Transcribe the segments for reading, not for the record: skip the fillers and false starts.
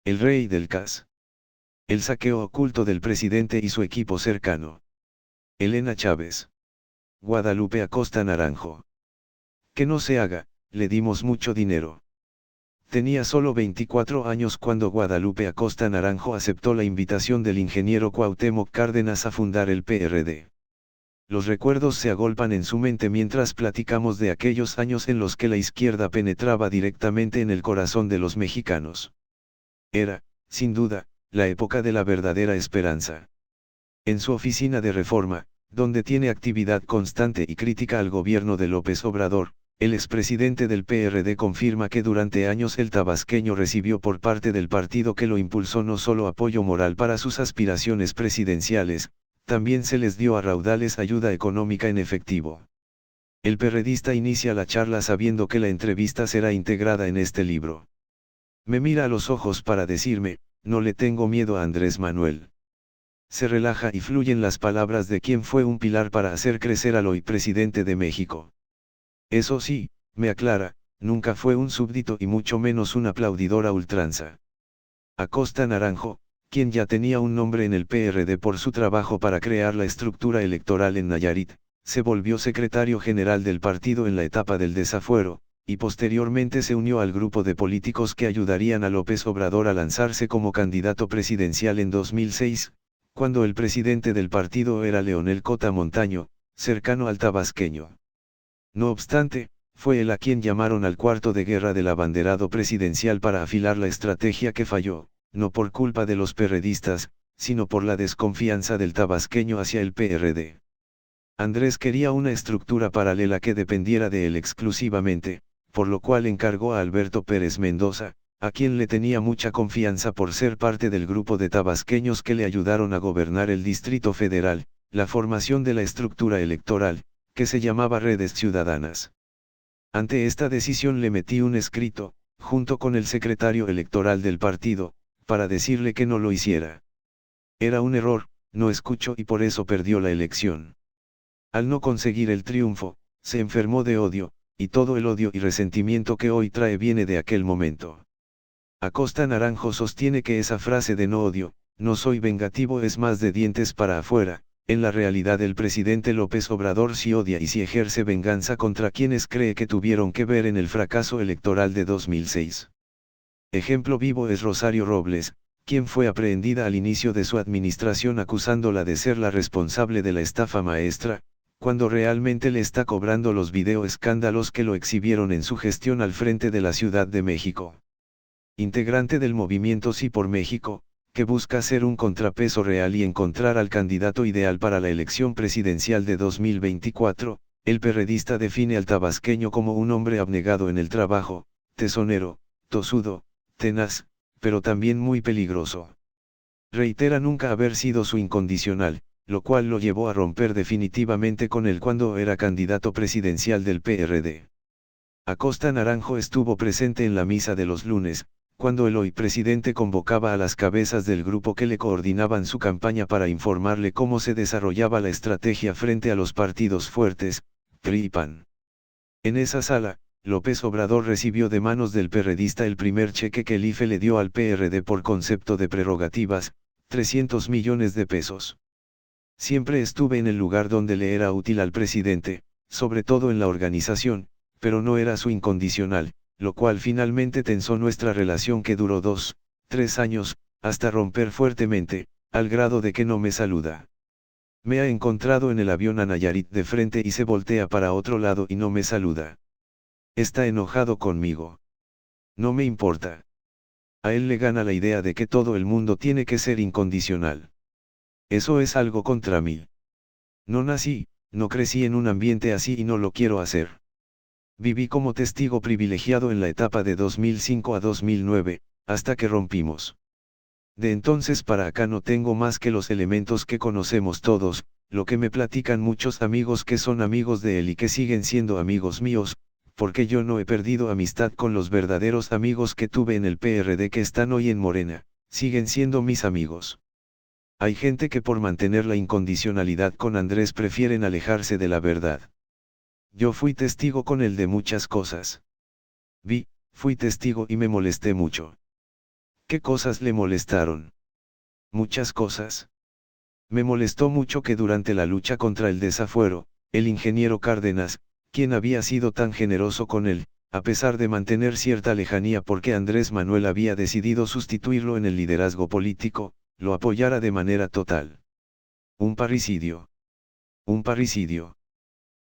El rey del CAS. El saqueo oculto del presidente y su equipo cercano. Elena Chávez. Guadalupe Acosta Naranjo. Que no se haga, le dimos mucho dinero. Tenía solo 24 años cuando Guadalupe Acosta Naranjo aceptó la invitación del ingeniero Cuauhtémoc Cárdenas a fundar el PRD. Los recuerdos se agolpan en su mente mientras platicamos de aquellos años en los que la izquierda penetraba directamente en el corazón de los mexicanos. Era, sin duda, la época de la verdadera esperanza. En su oficina de Reforma, donde tiene actividad constante y crítica al gobierno de López Obrador, el expresidente del PRD confirma que durante años el tabasqueño recibió por parte del partido que lo impulsó no solo apoyo moral para sus aspiraciones presidenciales, también se les dio a raudales ayuda económica en efectivo. El perredista inicia la charla sabiendo que la entrevista será integrada en este libro. Me mira a los ojos para decirme, no le tengo miedo a Andrés Manuel. Se relaja y fluyen las palabras de quien fue un pilar para hacer crecer al hoy presidente de México. Eso sí, me aclara, nunca fue un súbdito y mucho menos un aplaudidor a ultranza. Acosta Naranjo, quien ya tenía un nombre en el PRD por su trabajo para crear la estructura electoral en Nayarit, se volvió secretario general del partido en la etapa del desafuero, y posteriormente se unió al grupo de políticos que ayudarían a López Obrador a lanzarse como candidato presidencial en 2006, cuando el presidente del partido era Leonel Cota Montaño, cercano al tabasqueño. No obstante, fue él a quien llamaron al cuarto de guerra del abanderado presidencial para afilar la estrategia que falló, no por culpa de los perredistas, sino por la desconfianza del tabasqueño hacia el PRD. Andrés quería una estructura paralela que dependiera de él exclusivamente, por lo cual encargó a Alberto Pérez Mendoza, a quien le tenía mucha confianza por ser parte del grupo de tabasqueños que le ayudaron a gobernar el Distrito Federal, la formación de la estructura electoral, que se llamaba Redes Ciudadanas. Ante esta decisión le metí un escrito, junto con el secretario electoral del partido, para decirle que no lo hiciera. Era un error, no escuchó y por eso perdió la elección. Al no conseguir el triunfo, se enfermó de odio, y todo el odio y resentimiento que hoy trae viene de aquel momento. Acosta Naranjo sostiene que esa frase de no odio, no soy vengativo es más de dientes para afuera. En la realidad el presidente López Obrador sí odia y sí ejerce venganza contra quienes cree que tuvieron que ver en el fracaso electoral de 2006. Ejemplo vivo es Rosario Robles, quien fue aprehendida al inicio de su administración acusándola de ser la responsable de la estafa maestra, cuando realmente le está cobrando los videoescándalos que lo exhibieron en su gestión al frente de la Ciudad de México. Integrante del movimiento Sí por México, que busca ser un contrapeso real y encontrar al candidato ideal para la elección presidencial de 2024, el perredista define al tabasqueño como un hombre abnegado en el trabajo, tesonero, tosudo, tenaz, pero también muy peligroso. Reitera nunca haber sido su incondicional, lo cual lo llevó a romper definitivamente con él cuando era candidato presidencial del PRD. Acosta Naranjo estuvo presente en la misa de los lunes, cuando el hoy presidente convocaba a las cabezas del grupo que le coordinaban su campaña para informarle cómo se desarrollaba la estrategia frente a los partidos fuertes, PRI y PAN. En esa sala, López Obrador recibió de manos del perredista el primer cheque que el IFE le dio al PRD por concepto de prerrogativas, 300 millones de pesos. Siempre estuve en el lugar donde le era útil al presidente, sobre todo en la organización, pero no era su incondicional, lo cual finalmente tensó nuestra relación que duró 2, 3 años, hasta romper fuertemente, al grado de que no me saluda. Me ha encontrado en el avión a Nayarit de frente y se voltea para otro lado y no me saluda. Está enojado conmigo. No me importa. A él le gana la idea de que todo el mundo tiene que ser incondicional. Eso es algo contra mí. No nací, no crecí en un ambiente así y no lo quiero hacer. Viví como testigo privilegiado en la etapa de 2005 a 2009, hasta que rompimos. De entonces para acá no tengo más que los elementos que conocemos todos, lo que me platican muchos amigos que son amigos de él y que siguen siendo amigos míos, porque yo no he perdido amistad con los verdaderos amigos que tuve en el PRD que están hoy en Morena, siguen siendo mis amigos. Hay gente que por mantener la incondicionalidad con Andrés prefieren alejarse de la verdad. Yo fui testigo con él de muchas cosas. Fui testigo y me molesté mucho. ¿Qué cosas le molestaron? Muchas cosas. Me molestó mucho que durante la lucha contra el desafuero, el ingeniero Cárdenas, quien había sido tan generoso con él, a pesar de mantener cierta lejanía porque Andrés Manuel había decidido sustituirlo en el liderazgo político, lo apoyara de manera total. Un parricidio. Un parricidio.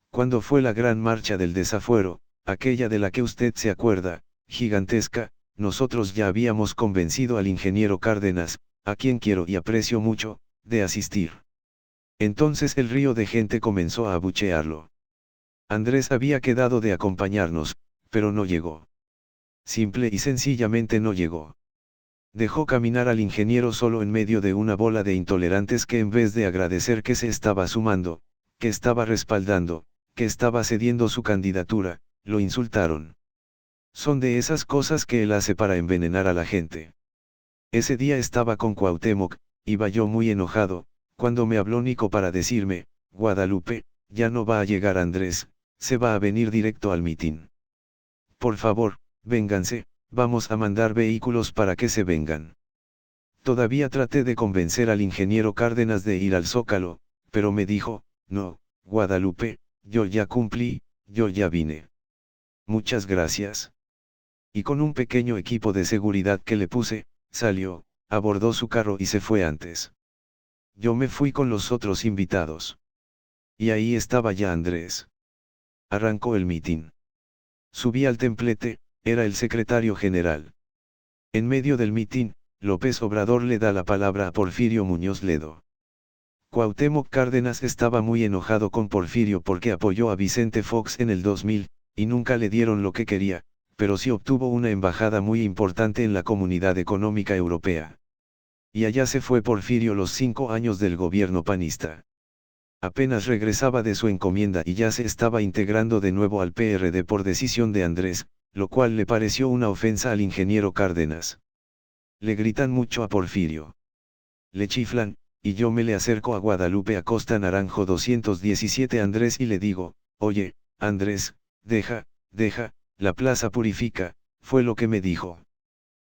Cuando fue la gran marcha del desafuero, aquella de la que usted se acuerda, gigantesca, nosotros ya habíamos convencido al ingeniero Cárdenas, a quien quiero y aprecio mucho, de asistir. Entonces el río de gente comenzó a abuchearlo. Andrés había quedado de acompañarnos, pero no llegó. Simple y sencillamente no llegó. Dejó caminar al ingeniero solo en medio de una bola de intolerantes que en vez de agradecer que se estaba sumando, que estaba respaldando, que estaba cediendo su candidatura, lo insultaron. Son de esas cosas que él hace para envenenar a la gente. Ese día estaba con Cuauhtémoc, iba yo muy enojado, cuando me habló Nico para decirme, Guadalupe, ya no va a llegar Andrés, se va a venir directo al mitin. Por favor, vénganse, vamos a mandar vehículos para que se vengan. Todavía traté de convencer al ingeniero Cárdenas de ir al Zócalo, pero me dijo, no, Guadalupe, yo ya cumplí, yo ya vine. Muchas gracias. Y con un pequeño equipo de seguridad que le puse, salió, abordó su carro y se fue antes. Yo me fui con los otros invitados. Y ahí estaba ya Andrés. Arrancó el mitin. Subí al templete, era el secretario general. En medio del mitin, López Obrador le da la palabra a Porfirio Muñoz Ledo. Cuauhtémoc Cárdenas estaba muy enojado con Porfirio porque apoyó a Vicente Fox en el 2000, y nunca le dieron lo que quería, pero sí obtuvo una embajada muy importante en la Comunidad Económica Europea. Y allá se fue Porfirio los 5 años del gobierno panista. Apenas regresaba de su encomienda y ya se estaba integrando de nuevo al PRD por decisión de Andrés, lo cual le pareció una ofensa al ingeniero Cárdenas. Le gritan mucho a Porfirio. Le chiflan, y yo me le acerco a Guadalupe Acosta Naranjo 217 Andrés y le digo, oye, Andrés, deja, la plaza purifica, fue lo que me dijo.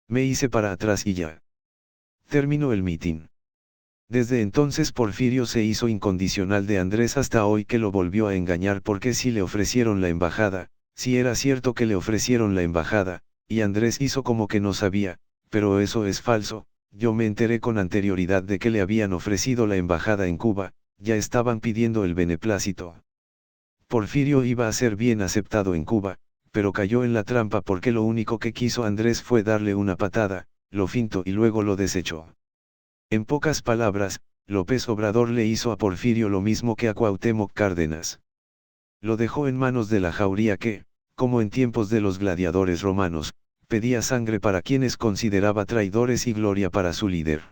Me hice para atrás y ya. Terminó el mitin. Desde entonces Porfirio se hizo incondicional de Andrés hasta hoy que lo volvió a engañar porque si le ofrecieron la embajada, si era cierto que le ofrecieron la embajada, y Andrés hizo como que no sabía, pero eso es falso, yo me enteré con anterioridad de que le habían ofrecido la embajada en Cuba, ya estaban pidiendo el beneplácito. Porfirio iba a ser bien aceptado en Cuba, pero cayó en la trampa porque lo único que quiso Andrés fue darle una patada, lo fintó y luego lo desechó. En pocas palabras, López Obrador le hizo a Porfirio lo mismo que a Cuauhtémoc Cárdenas. Lo dejó en manos de la jauría que, como en tiempos de los gladiadores romanos, pedía sangre para quienes consideraba traidores y gloria para su líder.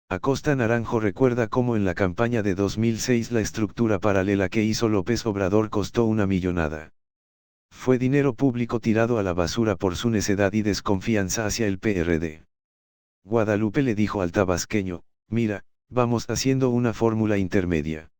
Acosta Naranjo recuerda cómo en la campaña de 2006 la estructura paralela que hizo López Obrador costó una millonada. Fue dinero público tirado a la basura por su necedad y desconfianza hacia el PRD. Guadalupe le dijo al tabasqueño, mira, vamos haciendo una fórmula intermedia.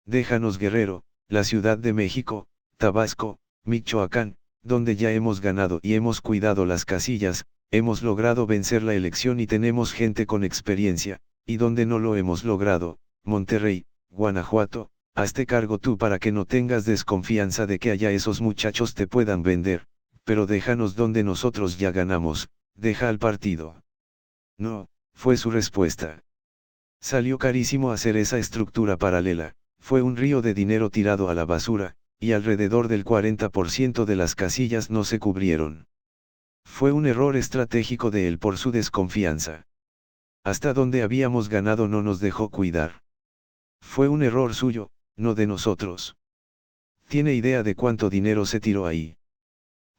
Déjanos Guerrero, la Ciudad de México, Tabasco, Michoacán, donde ya hemos ganado y hemos cuidado las casillas, hemos logrado vencer la elección y tenemos gente con experiencia, y donde no lo hemos logrado, Monterrey, Guanajuato, hazte cargo tú para que no tengas desconfianza de que allá esos muchachos te puedan vender, pero déjanos donde nosotros ya ganamos, deja al partido. No, fue su respuesta. Salió carísimo hacer esa estructura paralela, fue un río de dinero tirado a la basura, y alrededor del 40% de las casillas no se cubrieron. Fue un error estratégico de él por su desconfianza. Hasta donde habíamos ganado no nos dejó cuidar. Fue un error suyo, no de nosotros. ¿Tiene idea de cuánto dinero se tiró ahí?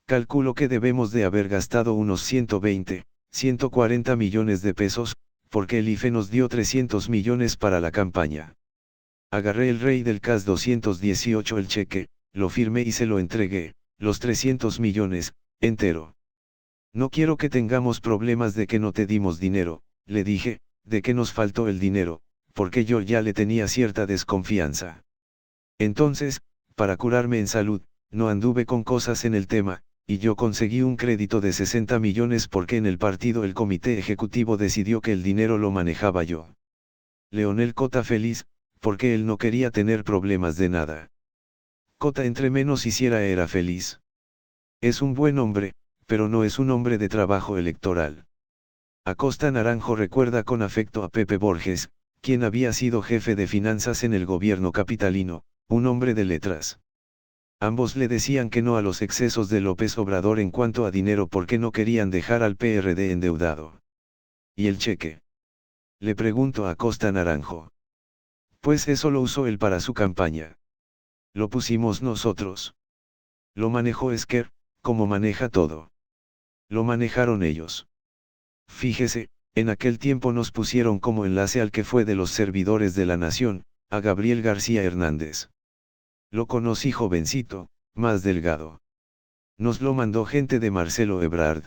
Calculo que debemos de haber gastado unos 120, 140 millones de pesos, porque el IFE nos dio 300 millones para la campaña. Agarré el rey del CAS 218 el cheque, lo firmé y se lo entregué, los 300 millones, entero. No quiero que tengamos problemas de que no te dimos dinero, le dije, de que nos faltó el dinero, porque yo ya le tenía cierta desconfianza. Entonces, para curarme en salud, no anduve con cosas en el tema, y yo conseguí un crédito de 60 millones porque en el partido el comité ejecutivo decidió que el dinero lo manejaba yo. Leonel Cota feliz, porque él no quería tener problemas de nada. Cota entre menos hiciera era feliz. Es un buen hombre, pero no es un hombre de trabajo electoral. Acosta Naranjo recuerda con afecto a Pepe Borges, quien había sido jefe de finanzas en el gobierno capitalino, un hombre de letras. Ambos le decían que no a los excesos de López Obrador en cuanto a dinero porque no querían dejar al PRD endeudado. ¿Y el cheque? Le pregunto a Acosta Naranjo. Pues eso lo usó él para su campaña. Lo pusimos nosotros. Lo manejó Esquer, como maneja todo. Lo manejaron ellos. Fíjese, en aquel tiempo nos pusieron como enlace al que fue de los servidores de la nación, a Gabriel García Hernández. Lo conocí jovencito, más delgado. Nos lo mandó gente de Marcelo Ebrard.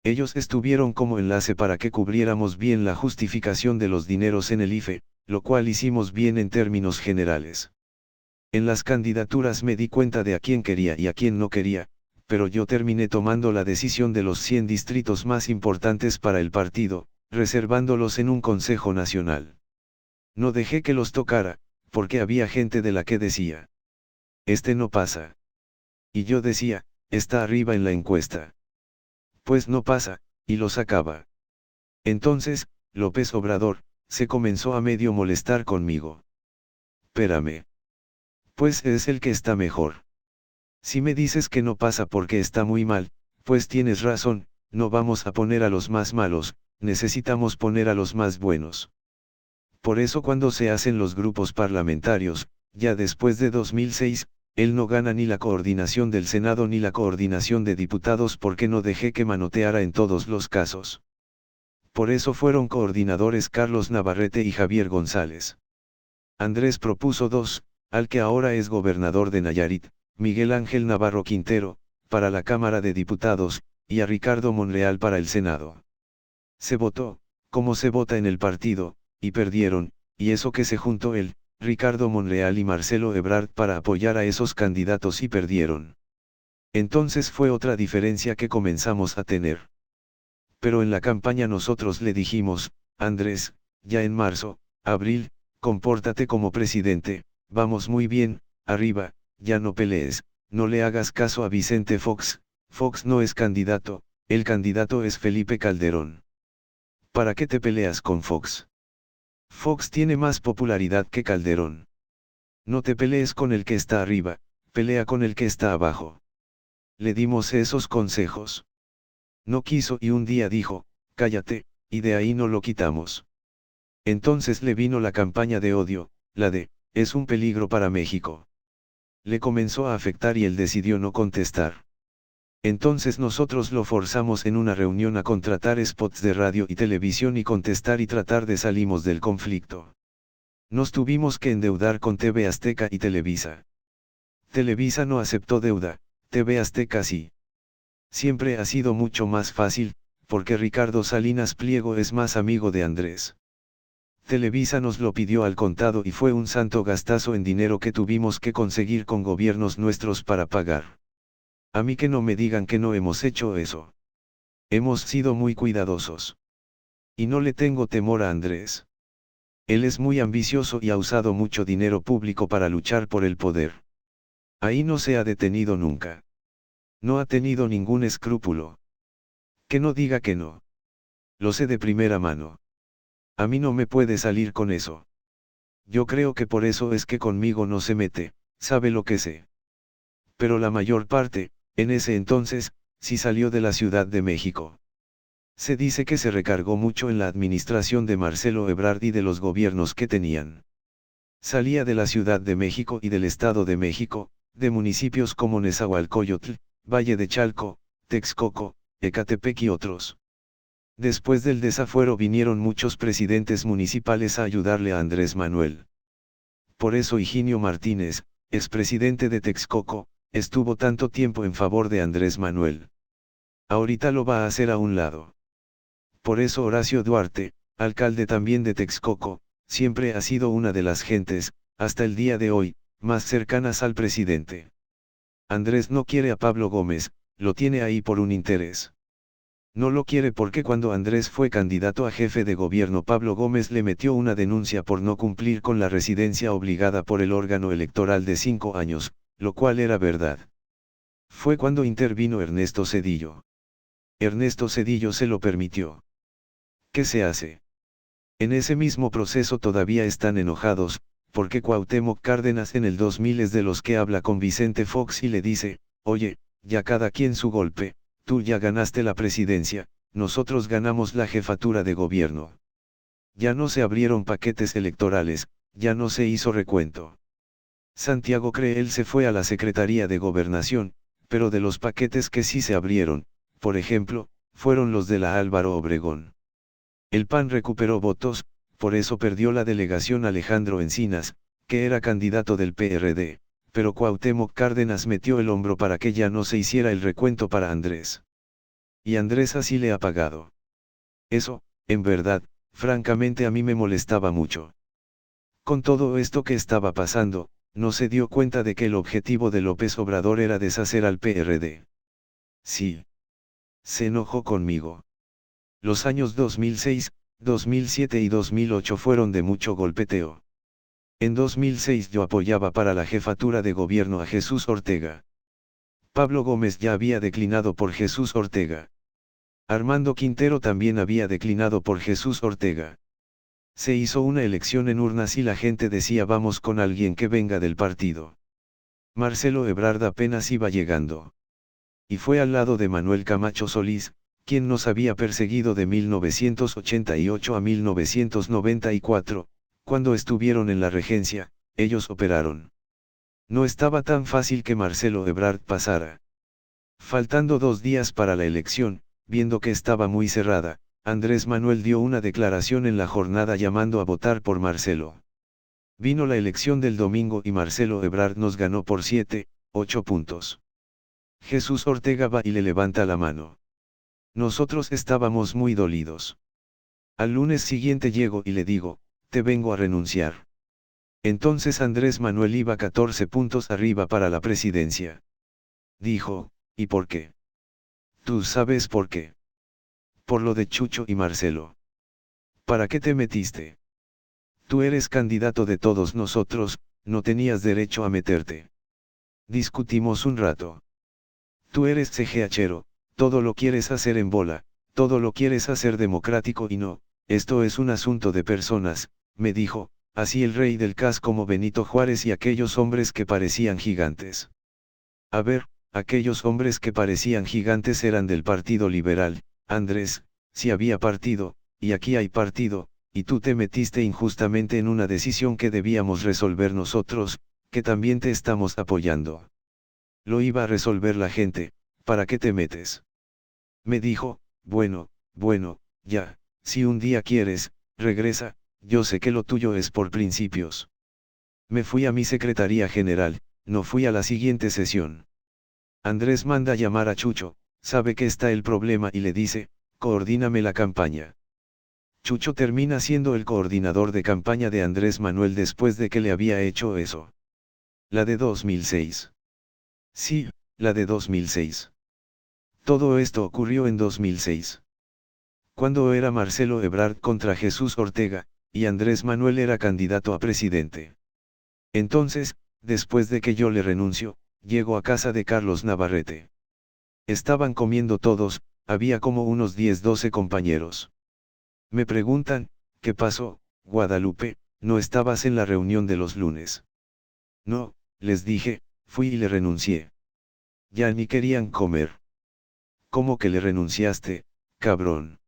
Ellos estuvieron como enlace para que cubriéramos bien la justificación de los dineros en el IFE, lo cual hicimos bien en términos generales. En las candidaturas me di cuenta de a quién quería y a quién no quería, pero yo terminé tomando la decisión de los 100 distritos más importantes para el partido, reservándolos en un Consejo Nacional. No dejé que los tocara, porque había gente de la que decía: este no pasa. Y yo decía: está arriba en la encuesta. Pues no pasa, y lo sacaba. Entonces, López Obrador, se comenzó a medio molestar conmigo. Espérame. Pues es el que está mejor. Si me dices que no pasa porque está muy mal, pues tienes razón, no vamos a poner a los más malos, necesitamos poner a los más buenos. Por eso cuando se hacen los grupos parlamentarios, ya después de 2006, él no gana ni la coordinación del Senado ni la coordinación de diputados porque no dejé que manoteara en todos los casos. Por eso fueron coordinadores Carlos Navarrete y Javier González. Andrés propuso dos, al que ahora es gobernador de Nayarit, Miguel Ángel Navarro Quintero, para la Cámara de Diputados, y a Ricardo Monreal para el Senado. Se votó, como se vota en el partido, y perdieron, y eso que se juntó él, Ricardo Monreal y Marcelo Ebrard para apoyar a esos candidatos y perdieron. Entonces fue otra diferencia que comenzamos a tener. Pero en la campaña nosotros le dijimos: Andrés, ya en marzo, abril, compórtate como presidente, vamos muy bien, arriba, ya no pelees, no le hagas caso a Vicente Fox, Fox no es candidato, el candidato es Felipe Calderón. ¿Para qué te peleas con Fox? Fox tiene más popularidad que Calderón. No te pelees con el que está arriba, pelea con el que está abajo. Le dimos esos consejos. No quiso y un día dijo: cállate, y de ahí no lo quitamos. Entonces le vino la campaña de odio, la de: es un peligro para México. Le comenzó a afectar y él decidió no contestar. Entonces nosotros lo forzamos en una reunión a contratar spots de radio y televisión y contestar y tratar de salimos del conflicto. Nos tuvimos que endeudar con TV Azteca y Televisa. Televisa no aceptó deuda, TV Azteca sí. Siempre ha sido mucho más fácil, porque Ricardo Salinas Pliego es más amigo de Andrés. Televisa nos lo pidió al contado y fue un santo gastazo en dinero que tuvimos que conseguir con gobiernos nuestros para pagar. A mí que no me digan que no hemos hecho eso. Hemos sido muy cuidadosos. Y no le tengo temor a Andrés. Él es muy ambicioso y ha usado mucho dinero público para luchar por el poder. Ahí no se ha detenido nunca. No ha tenido ningún escrúpulo. Que no diga que no. Lo sé de primera mano. A mí no me puede salir con eso. Yo creo que por eso es que conmigo no se mete, sabe lo que sé. Pero la mayor parte, en ese entonces, sí salió de la Ciudad de México. Se dice que se recargó mucho en la administración de Marcelo Ebrard y de los gobiernos que tenían. Salía de la Ciudad de México y del Estado de México, de municipios como Nezahualcóyotl, Valle de Chalco, Texcoco, Ecatepec y otros. Después del desafuero vinieron muchos presidentes municipales a ayudarle a Andrés Manuel. Por eso Higinio Martínez, expresidente de Texcoco, estuvo tanto tiempo en favor de Andrés Manuel. Ahorita lo va a hacer a un lado. Por eso Horacio Duarte, alcalde también de Texcoco, siempre ha sido una de las gentes, hasta el día de hoy, más cercanas al presidente. Andrés no quiere a Pablo Gómez, lo tiene ahí por un interés. No lo quiere porque cuando Andrés fue candidato a jefe de gobierno Pablo Gómez le metió una denuncia por no cumplir con la residencia obligada por el órgano electoral de 5 años, lo cual era verdad. Fue cuando intervino Ernesto Zedillo. Ernesto Zedillo se lo permitió. ¿Qué se hace? En ese mismo proceso todavía están enojados, porque Cuauhtémoc Cárdenas en el 2000 es de los que habla con Vicente Fox y le dice, oye, ya cada quien su golpe, tú ya ganaste la presidencia, nosotros ganamos la jefatura de gobierno. Ya no se abrieron paquetes electorales, ya no se hizo recuento. Santiago Creel se fue a la Secretaría de Gobernación, pero de los paquetes que sí se abrieron, por ejemplo, fueron los de la Álvaro Obregón. El PAN recuperó votos, por eso perdió la delegación Alejandro Encinas, que era candidato del PRD, pero Cuauhtémoc Cárdenas metió el hombro para que ya no se hiciera el recuento para Andrés. Y Andrés así le ha pagado. Eso, en verdad, francamente a mí me molestaba mucho. Con todo esto que estaba pasando, no se dio cuenta de que el objetivo de López Obrador era deshacer al PRD. Sí. Se enojó conmigo. Los años 2006, 2007 y 2008 fueron de mucho golpeteo. En 2006 yo apoyaba para la jefatura de gobierno a Jesús Ortega. Pablo Gómez ya había declinado por Jesús Ortega. Armando Quintero también había declinado por Jesús Ortega. Se hizo una elección en urnas y la gente decía vamos con alguien que venga del partido. Marcelo Ebrard apenas iba llegando. Y fue al lado de Manuel Camacho Solís, quien nos había perseguido de 1988 a 1994, cuando estuvieron en la regencia, ellos operaron. No estaba tan fácil que Marcelo Ebrard pasara. Faltando 2 días para la elección, viendo que estaba muy cerrada, Andrés Manuel dio una declaración en la jornada llamando a votar por Marcelo. Vino la elección del domingo y Marcelo Ebrard nos ganó por 7, 8 puntos. Jesús Ortega va y le levanta la mano. Nosotros estábamos muy dolidos. Al lunes siguiente llego y le digo, te vengo a renunciar. Entonces Andrés Manuel iba 14 puntos arriba para la presidencia. Dijo, ¿y por qué? Tú sabes por qué. Por lo de Chucho y Marcelo. ¿Para qué te metiste? Tú eres candidato de todos nosotros, no tenías derecho a meterte. Discutimos un rato. Tú eres CGHero, todo lo quieres hacer en bola, todo lo quieres hacer democrático y no, esto es un asunto de personas, me dijo, así el rey del CAS como Benito Juárez y aquellos hombres que parecían gigantes. A ver, aquellos hombres que parecían gigantes eran del Partido Liberal, Andrés, si había partido, y aquí hay partido, y tú te metiste injustamente en una decisión que debíamos resolver nosotros, que también te estamos apoyando. Lo iba a resolver la gente, ¿para qué te metes? Me dijo, bueno, ya, si un día quieres, regresa, yo sé que lo tuyo es por principios. Me fui a mi secretaría general, no fui a la siguiente sesión. Andrés manda llamar a Chucho, sabe que está el problema y le dice, coordíname la campaña. Chucho termina siendo el coordinador de campaña de Andrés Manuel después de que le había hecho eso. La de 2006. Sí, la de 2006. Todo esto ocurrió en 2006. Cuando era Marcelo Ebrard contra Jesús Ortega, y Andrés Manuel era candidato a presidente. Entonces, después de que yo le renuncio, llego a casa de Carlos Navarrete. Estaban comiendo todos, había como unos 10-12 compañeros. Me preguntan, ¿qué pasó, Guadalupe? ¿No estabas en la reunión de los lunes? No, les dije, fui y le renuncié. Ya ni querían comer. ¿Cómo que le renunciaste, cabrón?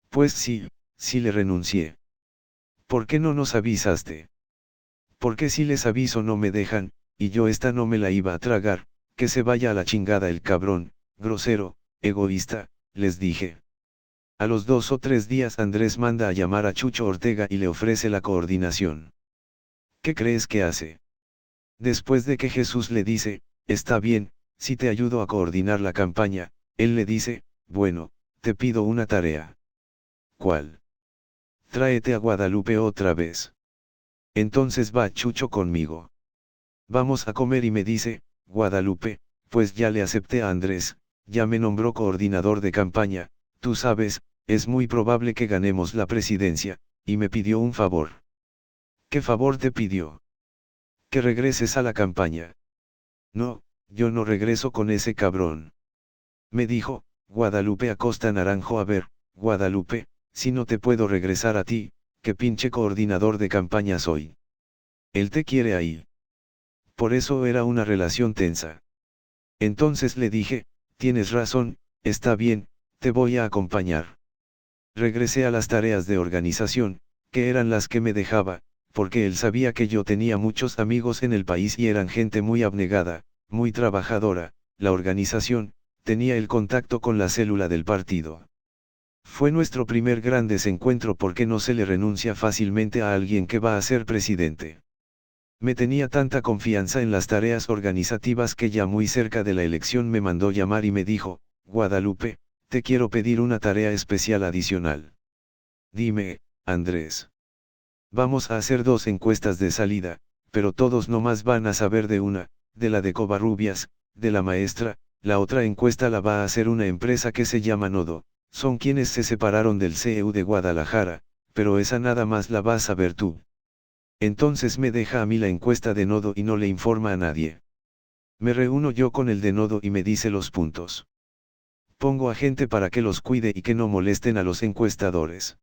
Pues sí, sí le renuncié. ¿Por qué no nos avisaste? Porque si les aviso no me dejan, y yo esta no me la iba a tragar, que se vaya a la chingada el cabrón, grosero, egoísta, les dije. A los 2 o 3 días Andrés manda a llamar a Chucho Ortega y le ofrece la coordinación. ¿Qué crees que hace? Después de que Jesús le dice, está bien, si te ayudo a coordinar la campaña, él le dice, bueno, te pido una tarea. ¿Cuál? Tráete a Guadalupe otra vez. Entonces va Chucho conmigo. Vamos a comer y me dice, Guadalupe, pues ya le acepté a Andrés, ya me nombró coordinador de campaña, tú sabes, es muy probable que ganemos la presidencia, y me pidió un favor. ¿Qué favor te pidió? Que regreses a la campaña. No, yo no regreso con ese cabrón. Me dijo, Guadalupe Acosta Naranjo. A ver, Guadalupe, si no te puedo regresar a ti, ¿qué pinche coordinador de campaña soy? Él te quiere ahí. Por eso era una relación tensa. Entonces le dije, tienes razón, está bien, te voy a acompañar. Regresé a las tareas de organización, que eran las que me dejaba, porque él sabía que yo tenía muchos amigos en el país y eran gente muy abnegada, muy trabajadora. La organización, tenía el contacto con la célula del partido. Fue nuestro primer gran desencuentro porque no se le renuncia fácilmente a alguien que va a ser presidente. Me tenía tanta confianza en las tareas organizativas que ya muy cerca de la elección me mandó llamar y me dijo, Guadalupe, te quiero pedir una tarea especial adicional. Dime, Andrés. Vamos a hacer 2 encuestas de salida, pero todos nomás van a saber de una, de la de Covarrubias, de la maestra. La otra encuesta la va a hacer una empresa que se llama Nodo, son quienes se separaron del CEU de Guadalajara, pero esa nada más la vas a ver tú. Entonces me deja a mí la encuesta de Nodo y no le informa a nadie. Me reúno yo con el de Nodo y me dice los puntos. Pongo a gente para que los cuide y que no molesten a los encuestadores.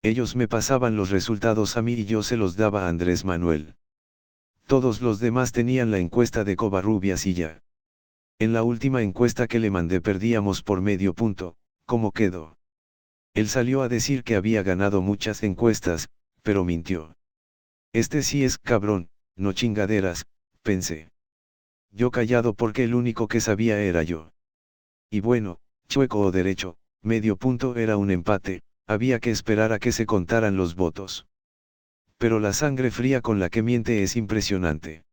Ellos me pasaban los resultados a mí y yo se los daba a Andrés Manuel. Todos los demás tenían la encuesta de Covarrubias y ya. En la última encuesta que le mandé perdíamos por medio punto. ¿Cómo quedó? Él salió a decir que había ganado muchas encuestas, pero mintió. Este sí es cabrón, no chingaderas, pensé. Yo callado porque el único que sabía era yo. Y bueno, chueco o derecho, medio punto era un empate, había que esperar a que se contaran los votos. Pero la sangre fría con la que miente es impresionante.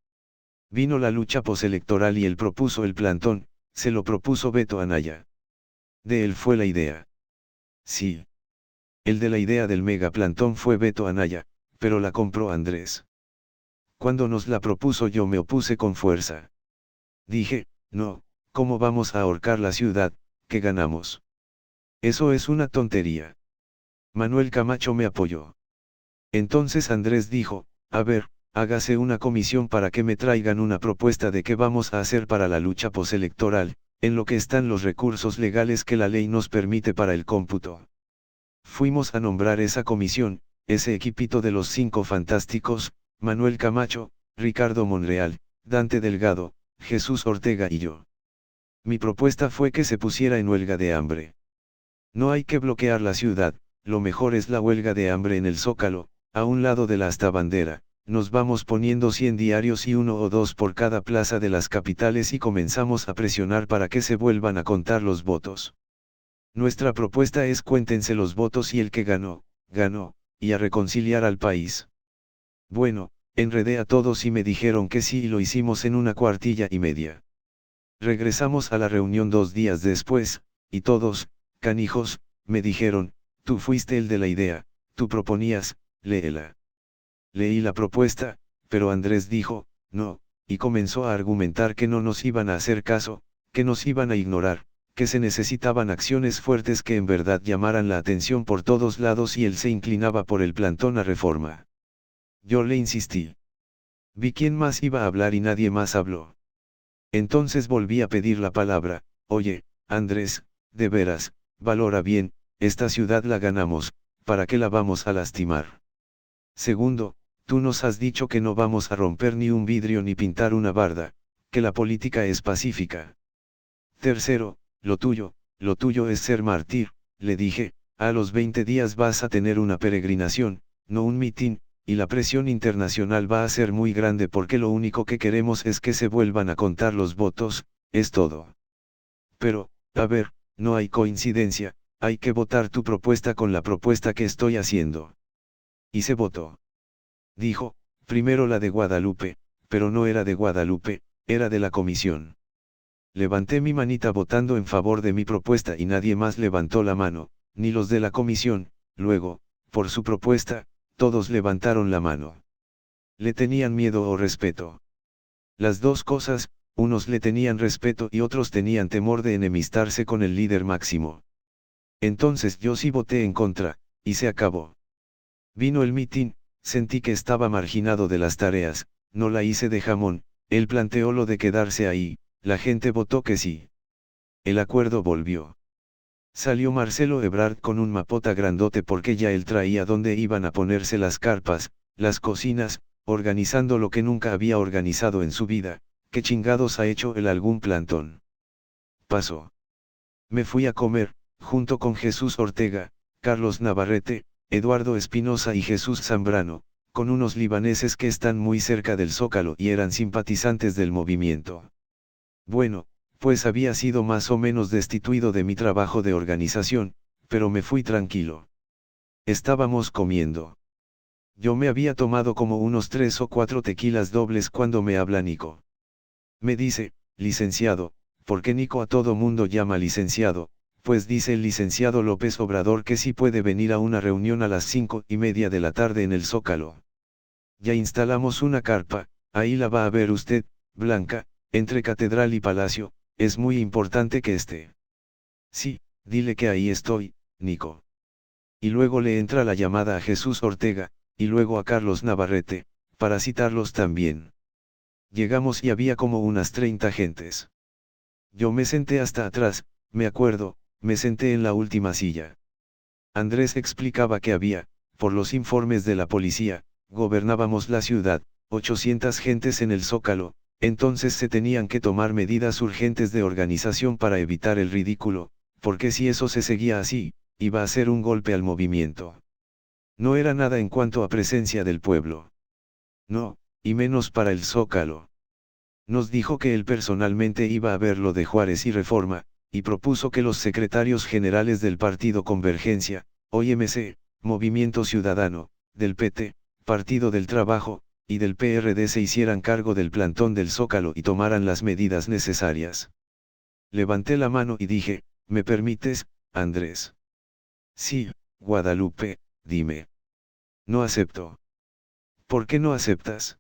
Vino la lucha postelectoral y él propuso el plantón, se lo propuso Beto Anaya. De él fue la idea. Sí. El de la idea del megaplantón fue Beto Anaya, pero la compró Andrés. Cuando nos la propuso yo me opuse con fuerza. Dije, no, ¿cómo vamos a ahorcar la ciudad, que ganamos? Eso es una tontería. Manuel Camacho me apoyó. Entonces Andrés dijo, a ver, hágase una comisión para que me traigan una propuesta de qué vamos a hacer para la lucha postelectoral, en lo que están los recursos legales que la ley nos permite para el cómputo. Fuimos a nombrar esa comisión, ese equipito de los 5 fantásticos, Manuel Camacho, Ricardo Monreal, Dante Delgado, Jesús Ortega y yo. Mi propuesta fue que se pusiera en huelga de hambre. No hay que bloquear la ciudad, lo mejor es la huelga de hambre en el Zócalo, a un lado de la asta bandera. Nos vamos poniendo 100 diarios y 1 o 2 por cada plaza de las capitales y comenzamos a presionar para que se vuelvan a contar los votos. Nuestra propuesta es cuéntense los votos y el que ganó, ganó, y a reconciliar al país. Bueno, enredé a todos y me dijeron que sí y lo hicimos en una cuartilla y media. Regresamos a la reunión 2 días después, y todos, canijos, me dijeron, tú fuiste el de la idea, tú proponías, léela. Leí la propuesta, pero Andrés dijo, no, y comenzó a argumentar que no nos iban a hacer caso, que nos iban a ignorar, que se necesitaban acciones fuertes que en verdad llamaran la atención por todos lados y él se inclinaba por el plantón a Reforma. Yo le insistí. Vi quién más iba a hablar y nadie más habló. Entonces volví a pedir la palabra, oye, Andrés, de veras, valora bien, esta ciudad la ganamos, ¿para qué la vamos a lastimar? Segundo, tú nos has dicho que no vamos a romper ni un vidrio ni pintar una barda, que la política es pacífica. Tercero, lo tuyo es ser mártir, le dije, a los 20 días vas a tener una peregrinación, no un mitin, y la presión internacional va a ser muy grande porque lo único que queremos es que se vuelvan a contar los votos, es todo. Pero, a ver, no hay coincidencia, hay que votar tu propuesta con la propuesta que estoy haciendo. Y se votó. Dijo, primero la de Guadalupe, pero no era de Guadalupe, era de la comisión. Levanté mi manita votando en favor de mi propuesta y nadie más levantó la mano, ni los de la comisión. Luego, por su propuesta, todos levantaron la mano. Le tenían miedo o respeto. Las dos cosas, unos le tenían respeto y otros tenían temor de enemistarse con el líder máximo. Entonces yo sí voté en contra, y se acabó. Vino el mitin, sentí que estaba marginado de las tareas, no la hice de jamón, él planteó lo de quedarse ahí, la gente votó que sí. El acuerdo volvió. Salió Marcelo Ebrard con un mapota grandote porque ya él traía donde iban a ponerse las carpas, las cocinas, organizando lo que nunca había organizado en su vida. ¿Qué chingados ha hecho él algún plantón? Pasó. Me fui a comer, junto con Jesús Ortega, Carlos Navarrete, Eduardo Espinosa y Jesús Zambrano, con unos libaneses que están muy cerca del Zócalo y eran simpatizantes del movimiento. Bueno, pues había sido más o menos destituido de mi trabajo de organización, pero me fui tranquilo. Estábamos comiendo. Yo me había tomado como unos 3 o 4 tequilas dobles cuando me habla Nico. Me dice, licenciado, ¿por qué Nico a todo mundo llama licenciado? Pues dice el licenciado López Obrador que sí puede venir a una reunión a las 5:30 de la tarde en el Zócalo. Ya instalamos una carpa, ahí la va a ver usted, Blanca, entre Catedral y Palacio, es muy importante que esté. Sí, dile que ahí estoy, Nico. Y luego le entra la llamada a Jesús Ortega, y luego a Carlos Navarrete, para citarlos también. Llegamos y había como unas 30 gentes. Yo me senté hasta atrás, me acuerdo, me senté en la última silla. Andrés explicaba que había, por los informes de la policía, gobernábamos la ciudad, 800 gentes en el Zócalo, entonces se tenían que tomar medidas urgentes de organización para evitar el ridículo, porque si eso se seguía así, iba a ser un golpe al movimiento. No era nada en cuanto a presencia del pueblo. No, y menos para el Zócalo. Nos dijo que él personalmente iba a ver lo de Juárez y Reforma, y propuso que los secretarios generales del Partido Convergencia, OMC, Movimiento Ciudadano, del PT, Partido del Trabajo, y del PRD se hicieran cargo del plantón del Zócalo y tomaran las medidas necesarias. Levanté la mano y dije, ¿me permites, Andrés? Sí, Guadalupe, dime. No acepto. ¿Por qué no aceptas?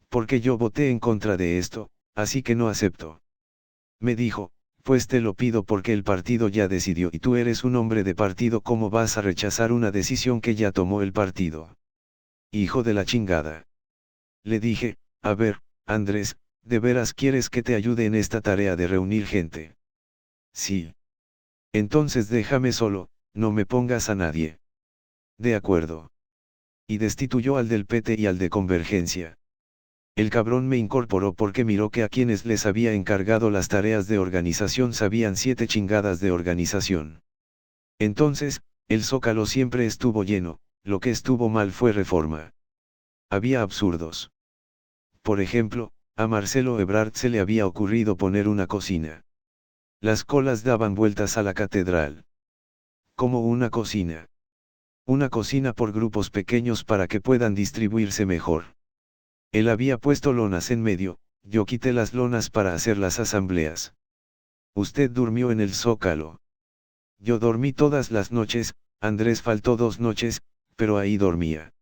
Porque yo voté en contra de esto, así que no acepto. Me dijo, pues te lo pido porque el partido ya decidió y tú eres un hombre de partido, ¿cómo vas a rechazar una decisión que ya tomó el partido? Hijo de la chingada. Le dije, a ver, Andrés, ¿de veras quieres que te ayude en esta tarea de reunir gente? Sí. Entonces déjame solo, no me pongas a nadie. De acuerdo. Y destituyó al del PT y al de Convergencia. El cabrón me incorporó porque miró que a quienes les había encargado las tareas de organización sabían 7 chingadas de organización. Entonces, el Zócalo siempre estuvo lleno, lo que estuvo mal fue Reforma. Había absurdos. Por ejemplo, a Marcelo Ebrard se le había ocurrido poner una cocina. Las colas daban vueltas a la catedral. Como una cocina. Una cocina por grupos pequeños para que puedan distribuirse mejor. Él había puesto lonas en medio, yo quité las lonas para hacer las asambleas. Usted durmió en el Zócalo. Yo dormí todas las noches, Andrés faltó 2 noches, pero ahí dormía.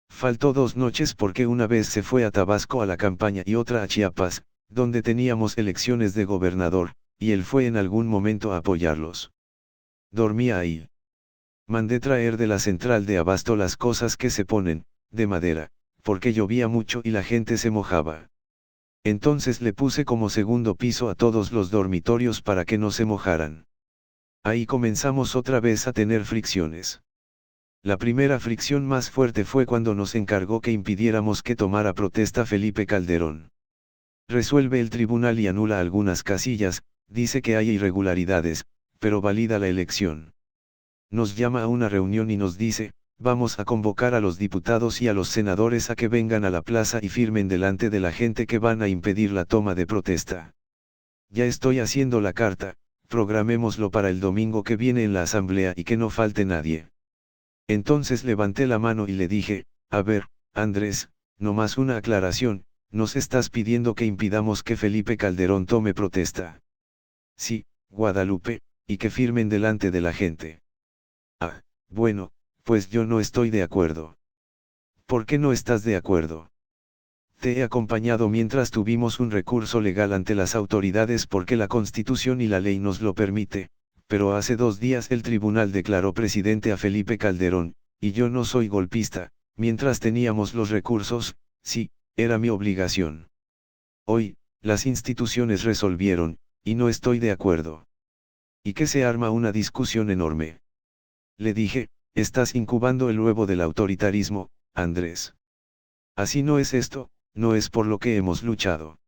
Faltó 2 noches porque una vez se fue a Tabasco a la campaña y otra a Chiapas, donde teníamos elecciones de gobernador, y él fue en algún momento a apoyarlos. Dormía ahí. Mandé traer de la central de abasto las cosas que se ponen, de madera, porque llovía mucho y la gente se mojaba. Entonces le puse como segundo piso a todos los dormitorios para que no se mojaran. Ahí comenzamos otra vez a tener fricciones. La primera fricción más fuerte fue cuando nos encargó que impidiéramos que tomara protesta Felipe Calderón. Resuelve el tribunal y anula algunas casillas, dice que hay irregularidades, pero valida la elección. Nos llama a una reunión y nos dice, vamos a convocar a los diputados y a los senadores a que vengan a la plaza y firmen delante de la gente que van a impedir la toma de protesta. Ya estoy haciendo la carta, programémoslo para el domingo que viene en la asamblea y que no falte nadie. Entonces levanté la mano y le dije, a ver, Andrés, nomás una aclaración, nos estás pidiendo que impidamos que Felipe Calderón tome protesta. Sí, Guadalupe, y que firmen delante de la gente. Ah, bueno, pues yo no estoy de acuerdo. ¿Por qué no estás de acuerdo? Te he acompañado mientras tuvimos un recurso legal ante las autoridades porque la Constitución y la ley nos lo permite, pero hace 2 días el tribunal declaró presidente a Felipe Calderón, y yo no soy golpista, mientras teníamos los recursos, sí, era mi obligación. Hoy, las instituciones resolvieron, y no estoy de acuerdo. ¿Y que se arma una discusión enorme? Le dije, estás incubando el huevo del autoritarismo, Andrés. Así no es esto, no es por lo que hemos luchado.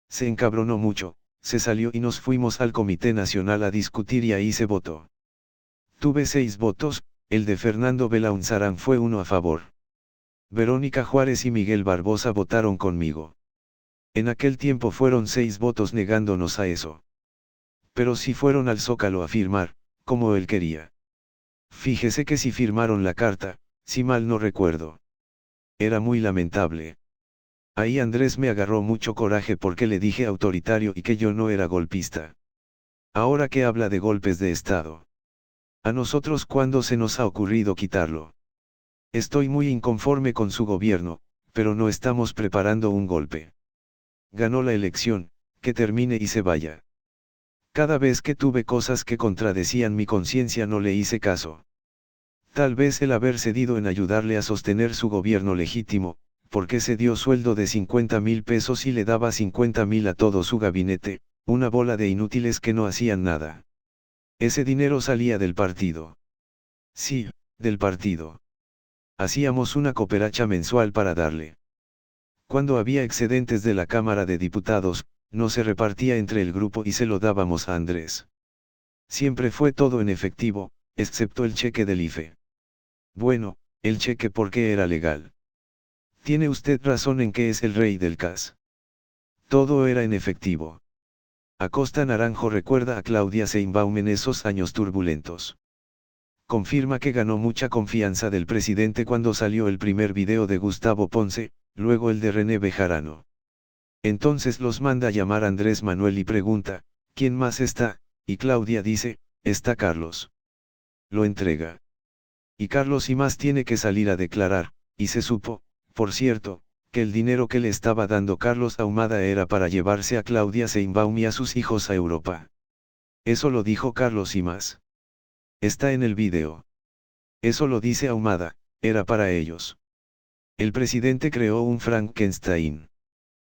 Se encabronó mucho, se salió y nos fuimos al Comité Nacional a discutir y ahí se votó. Tuve 6 votos, el de Fernando Belaunzarán fue 1 a favor. Verónica Juárez y Miguel Barbosa votaron conmigo. En aquel tiempo fueron 6 votos negándonos a eso. Pero si fueron al Zócalo a firmar, como él quería. Fíjese que si firmaron la carta, si mal no recuerdo. Era muy lamentable. Ahí Andrés me agarró mucho coraje porque le dije autoritario y que yo no era golpista. Ahora que habla de golpes de Estado. ¿A nosotros cuándo se nos ha ocurrido quitarlo? Estoy muy inconforme con su gobierno, pero no estamos preparando un golpe. Ganó la elección, que termine y se vaya. Cada vez que tuve cosas que contradecían mi conciencia no le hice caso. Tal vez el haber cedido en ayudarle a sostener su gobierno legítimo, porque se dio sueldo de 50.000 pesos y le daba 50.000 a todo su gabinete, una bola de inútiles que no hacían nada. Ese dinero salía del partido. Sí, del partido. Hacíamos una cooperacha mensual para darle. Cuando había excedentes de la Cámara de Diputados, no se repartía entre el grupo y se lo dábamos a Andrés. Siempre fue todo en efectivo, excepto el cheque del IFE. Bueno, el cheque porque era legal. Tiene usted razón en que es el rey del CAS. Todo era en efectivo. Acosta Naranjo recuerda a Claudia Sheinbaum en esos años turbulentos. Confirma que ganó mucha confianza del presidente cuando salió el primer video de Gustavo Ponce, luego el de René Bejarano. Entonces los manda a llamar Andrés Manuel y pregunta, ¿quién más está? Y Claudia dice, está Carlos. Lo entrega. Y Carlos y más tiene que salir a declarar, y se supo, por cierto, que el dinero que le estaba dando Carlos Ahumada era para llevarse a Claudia Sheinbaum y a sus hijos a Europa. Eso lo dijo Carlos y más. Está en el video. Eso lo dice Ahumada, era para ellos. El presidente creó un Frankenstein.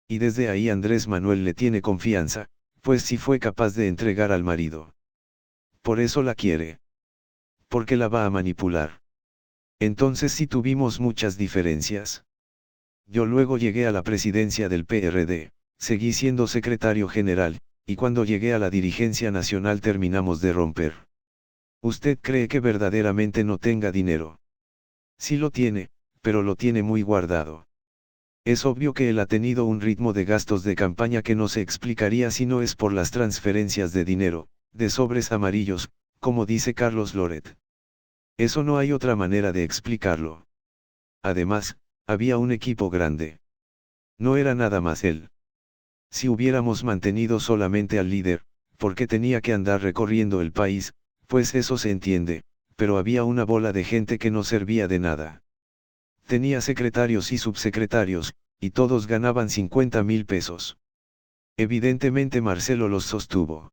Y desde ahí Andrés Manuel le tiene confianza, pues si fue capaz de entregar al marido. Por eso la quiere. Porque la va a manipular. Entonces sí tuvimos muchas diferencias. Yo luego llegué a la presidencia del PRD, seguí siendo secretario general, y cuando llegué a la dirigencia nacional terminamos de romper. ¿Usted cree que verdaderamente no tenga dinero? Sí lo tiene, pero lo tiene muy guardado. Es obvio que él ha tenido un ritmo de gastos de campaña que no se explicaría si no es por las transferencias de dinero, de sobres amarillos, como dice Carlos Loret. Eso no hay otra manera de explicarlo. Además, había un equipo grande. No era nada más él. Si hubiéramos mantenido solamente al líder, porque tenía que andar recorriendo el país, pues eso se entiende, pero había una bola de gente que no servía de nada. Tenía secretarios y subsecretarios, y todos ganaban 50.000 pesos. Evidentemente Marcelo los sostuvo.